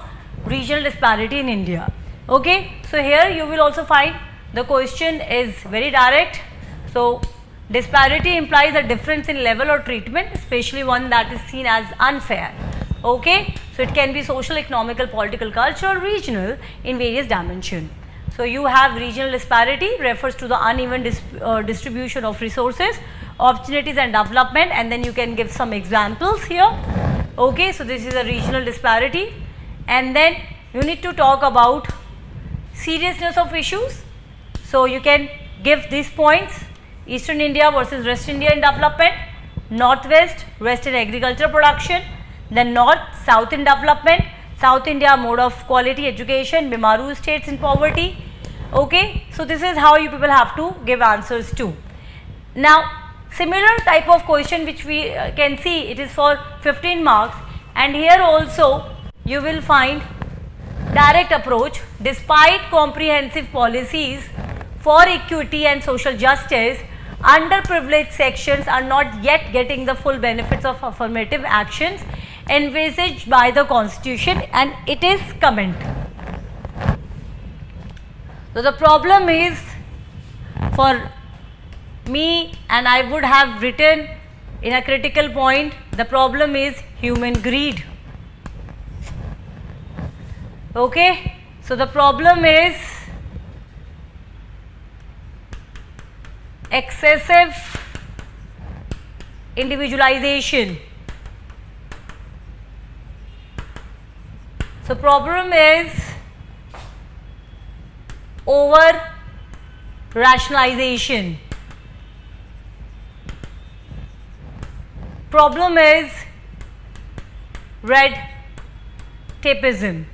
regional disparity in India? Okay. So here you will also find the question is very direct. So disparity implies a difference in level or treatment, especially one that is seen as unfair. Okay. So it can be social, economical, political, cultural, regional in various dimensions. So you have regional disparity refers to the uneven distribution of resources, opportunities and development, and then you can give some examples here. Okay, so this is a regional disparity. And then you need to talk about seriousness of issues. So you can give these points: Eastern India versus West India in development, Northwest, West in agriculture production, then North, South in development, South India mode of quality education, Bimaru states in poverty. Okay, so this is how you people have to give answers to. Now, similar type of question which we can see, it is for 15 marks, and here also you will find direct approach. Despite comprehensive policies for equity and social justice, underprivileged sections are not yet getting the full benefits of affirmative actions envisaged by the constitution, and it is comment. So the problem is, for me, and I would have written in a critical point, the problem is human greed. Okay, so the problem is excessive individualization. So problem is over rationalization. Problem is red tapeism.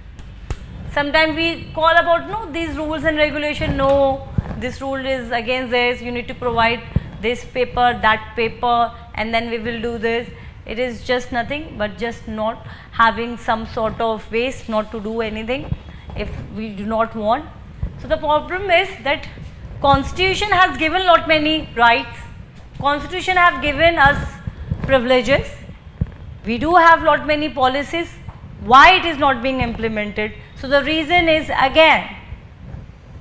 Sometimes we call about, no, these rules and regulation, no, this rule is against this, you need to provide this paper, that paper, and then we will do this. It is just nothing but just not having some sort of ways not to do anything if we do not want. So the problem is that constitution has given lot many rights, constitution have given us privileges, we do have lot many policies, why it is not being implemented? So the reason is again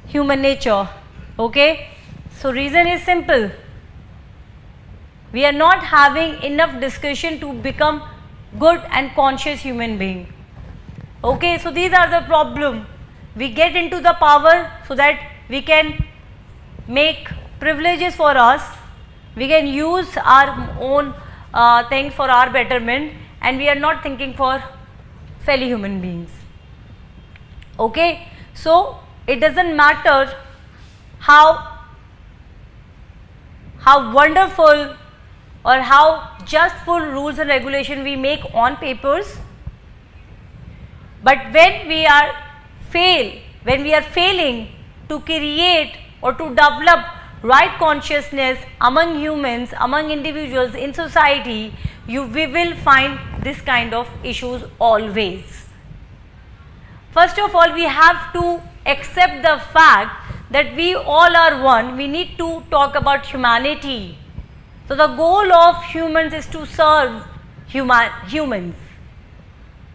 human nature. Okay, so reason is simple, we are not having enough discussion to become good and conscious human being. Okay, so these are the problem. We get into the power so that we can make privileges for us, we can use our own things for our betterment, and we are not thinking for fellow human beings. Okay, so it doesn't matter how wonderful or how justful rules and regulation we make on papers, but when we are failing to create or to develop right consciousness among humans, among individuals in society, we will find this kind of issues always. First of all, we have to accept the fact that we all are one. We need to talk about humanity. So the goal of humans is to serve humans,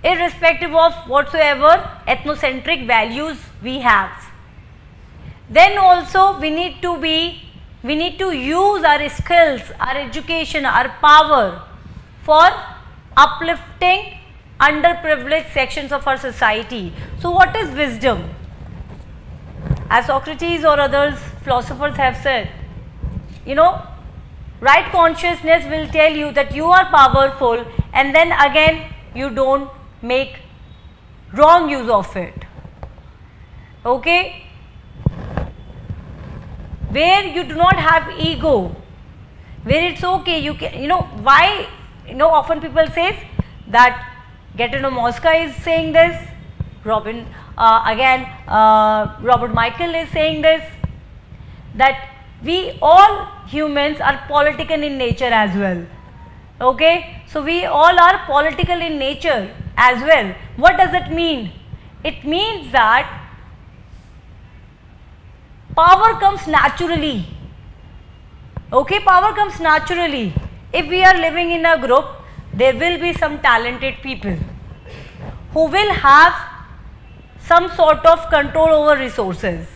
irrespective of whatsoever ethnocentric values we have. Then also we need to use our skills, our education, our power for uplifting underprivileged sections of our society. So what is wisdom? As Socrates or others philosophers have said, right consciousness will tell you that you are powerful, and then again you don't make wrong use of it. Okay, where you do not have ego, where it's okay, you can, why, often people says that Gaetano Mosca is saying this, Robert Michael is saying this, that we all humans are political in nature as well. Okay, so we all are political in nature as well. What does it mean? It means that power comes naturally. Okay, power comes naturally. If we are living in a group, there will be some talented people who will have some sort of control over resources,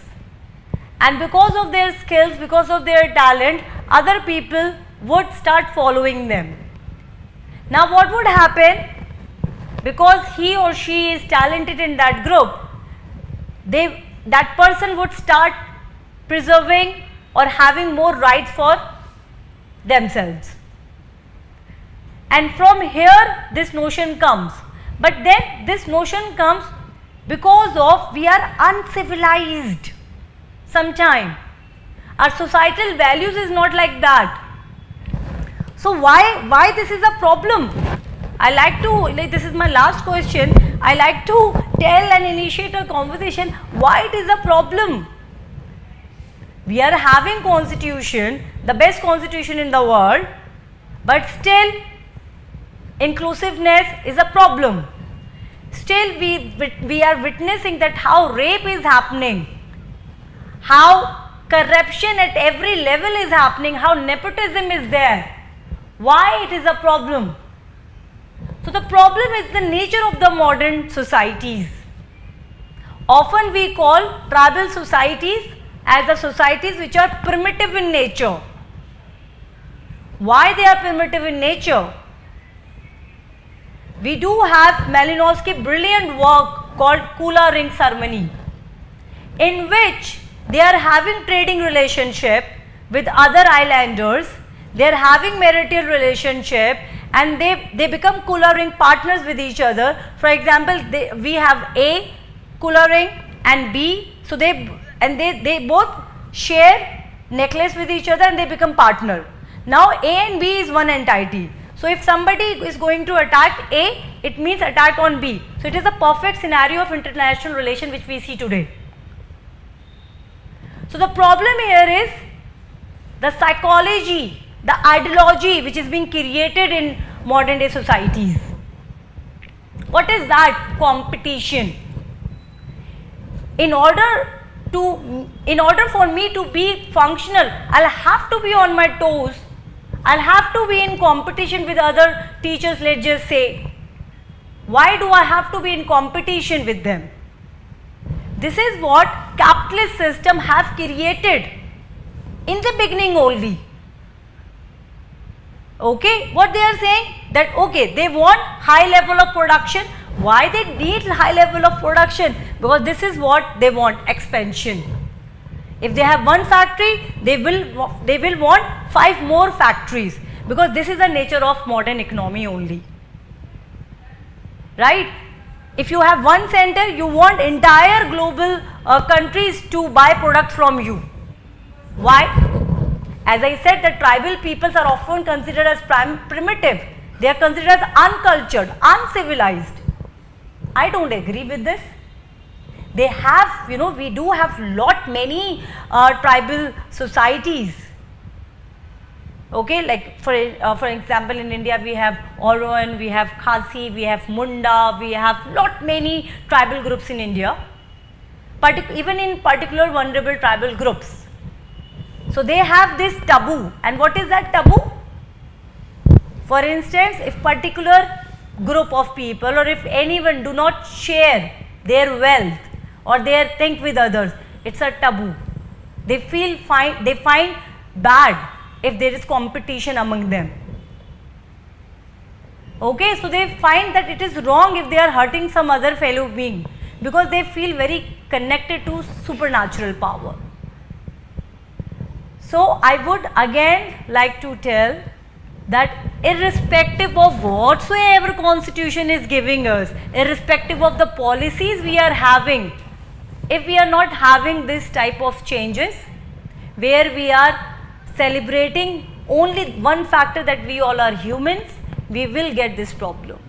and because of their skills, because of their talent, other people would start following them. Now what would happen? Because he or she is talented in that group, that person would start preserving or having more rights for themselves. and from here this notion comes. But then this notion comes because of we are uncivilized sometime. Our societal values is not like that. So why this is a problem? I like to, like, this is my last question. I like to tell and initiate a conversation why it is a problem. We are having constitution, the best constitution in the world, but still inclusiveness is a problem. Still we are witnessing that how rape is happening, how corruption at every level is happening, how nepotism is there. Why it is a problem? So the problem is the nature of the modern societies. Often we call tribal societies as the societies which are primitive in nature. Why they are primitive in nature? We do have Malinowski brilliant work called Kula Ring Ceremony, in which they are having trading relationship with other islanders, they are having marital relationship, and they become Kula Ring partners with each other. For example, we have A Kula Ring and B, so they both share necklace with each other and they become partner. Now A and B is one entity. So if somebody is going to attack A, it means attack on B. So it is a perfect scenario of international relation which we see today. So the problem here is the psychology, the ideology which is being created in modern day societies. What is that? Competition. In order for me to be functional, I'll have to be on my toes. I'll have to be in competition with other teachers, let's just say. Why do I have to be in competition with them? This is what capitalist system have created in the beginning only. Okay, what they are saying that okay, they want high level of production. Why they need high level of production? Because this is what they want, expansion. If they have one factory, they will want 5 more factories, because this is the nature of modern economy only. Right? If you have one center, you want entire global countries to buy products from you. Why? As I said, the tribal peoples are often considered as primitive. They are considered as uncultured, uncivilized. I don't agree with this. They have, we do have many tribal societies. Okay, like for example, in India we have Orowan, we have Khasi, we have Munda, we have many tribal groups in India, even in particular vulnerable tribal groups. So they have this taboo, and what is that taboo? For instance, if particular group of people or if anyone do not share their wealth or their thing with others, it's a taboo. They find bad if there is competition among them. Okay, so they find that it is wrong if they are hurting some other fellow being, because they feel very connected to supernatural power. So I would again like to tell that irrespective of whatsoever constitution is giving us, irrespective of the policies we are having, if we are not having this type of changes where we are celebrating only one factor, that we all are humans, we will get this problem.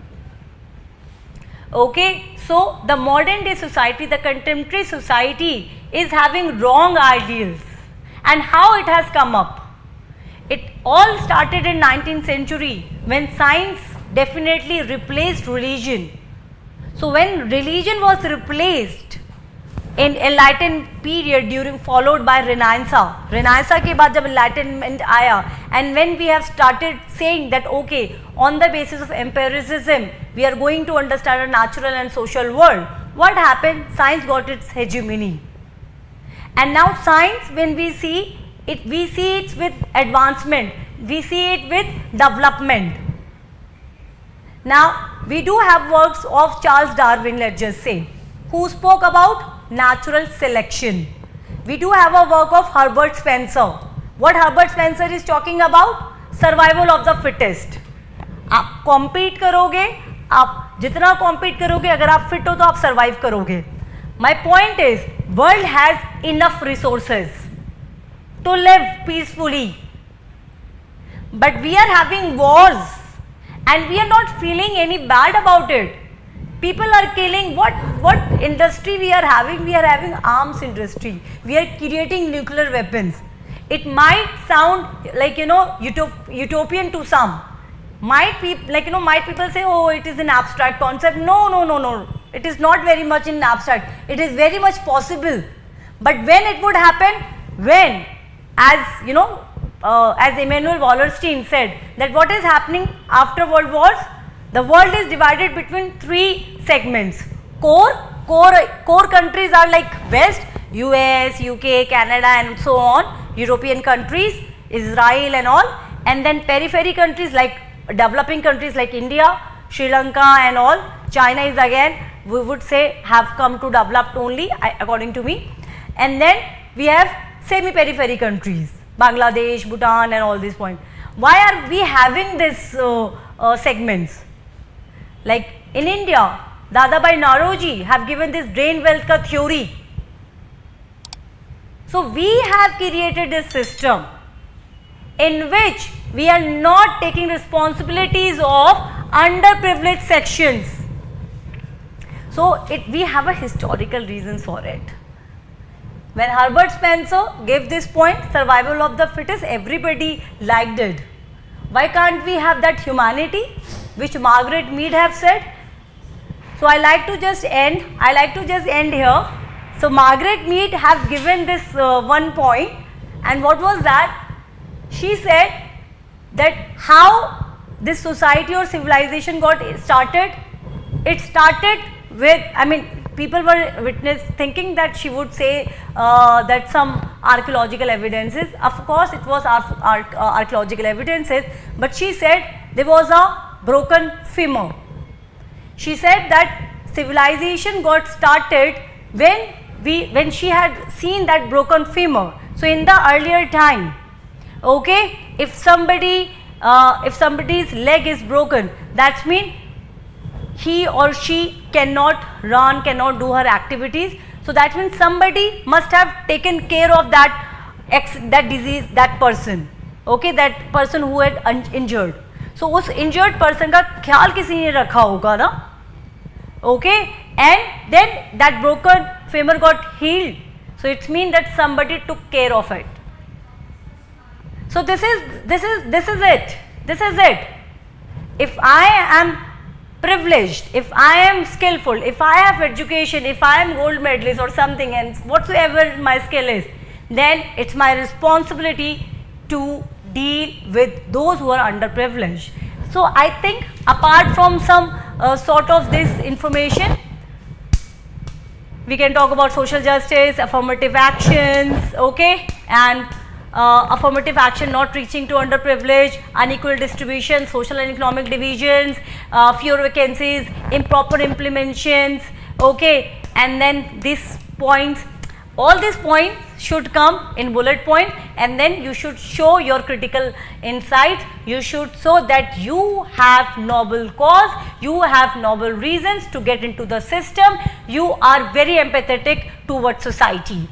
Okay, so the modern day society, the contemporary society is having wrong ideals. And how it has come up? It all started in 19th century when science definitely replaced religion. So when religion was replaced in enlightened period followed by Renaissance के बाद जब enlightenment आया, and when we have started saying that okay, on the basis of empiricism we are going to understand a natural and social world, what happened? Science got its hegemony. And now science, when we see it with advancement, we see it with development. Now we do have works of Charles Darwin, let's just say, who spoke about natural selection. We do have a work of Herbert Spencer. What Herbert Spencer is talking about? Survival of the fittest. आप compete करोगे, आप जितना compete करोगे, अगर आप fit हो तो आप सर्वाइव करोगे. My point is world has enough resources to live peacefully, but we are having wars and we are not feeling any bad about it. People are killing. What industry we are having? We are having arms industry. We are creating nuclear weapons. It might sound like, you know, utopian to some. Might people say, oh, it is an abstract concept. No. It is not very much in abstract. It is very much possible. But when it would happen? When, as you know, as Emanuel Wallerstein said, that what is happening after world wars, the world is divided between 3 segments. Core countries are like West, US, UK, Canada and so on, European countries, Israel and all, and then periphery countries like developing countries like India, Sri Lanka and all. China is again, we would say, have come to developed only according to me. And then we have semi-periphery countries, Bangladesh, Bhutan and all these points. Why are we having this segments? Like in India, Dadabhai Naoroji have given this drain wealth ka theory. So we have created this system in which we are not taking responsibilities of underprivileged sections. So we have a historical reasons for it. When Herbert Spencer gave this point, survival of the fittest, everybody liked it. Why can't we have that humanity which Margaret Mead have said? So I like to just end here. So Margaret Mead have given this one point, and what was that? She said that how this society or civilization got started. It started with, people were thinking that she would say that some archaeological evidences. Of course, it was archaeological evidences, but she said there was a broken femur. She said that civilization got started when she had seen that broken femur. So in the earlier time, okay, if somebody's leg is broken, that means he or she cannot run, cannot do her activities. So that means somebody must have taken care of that disease, that person, okay, that person who had injured. So उस injured person का ख्याल किसी ने रखा होगा ना, okay, and then that broken femur got healed. So it means that somebody took care of it. So this is it. If I am privileged, if I am skillful, if I have education, if I am gold medalist or something, and whatsoever my skill is, then it's my responsibility to deal with those who are underprivileged. So I think apart from some sort of this information, we can talk about social justice, affirmative actions, okay, and affirmative action not reaching to underprivileged, unequal distribution, social and economic divisions, fewer vacancies, improper implementations, okay, and then these points, all these points should come in bullet point, and then you should show your critical insights. You should show that you have noble cause, you have noble reasons to get into the system, you are very empathetic towards society.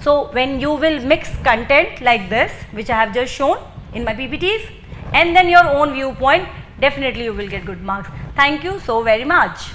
So when you will mix content like this, which I have just shown in my PPTs, and then your own viewpoint, definitely you will get good marks. Thank you so very much.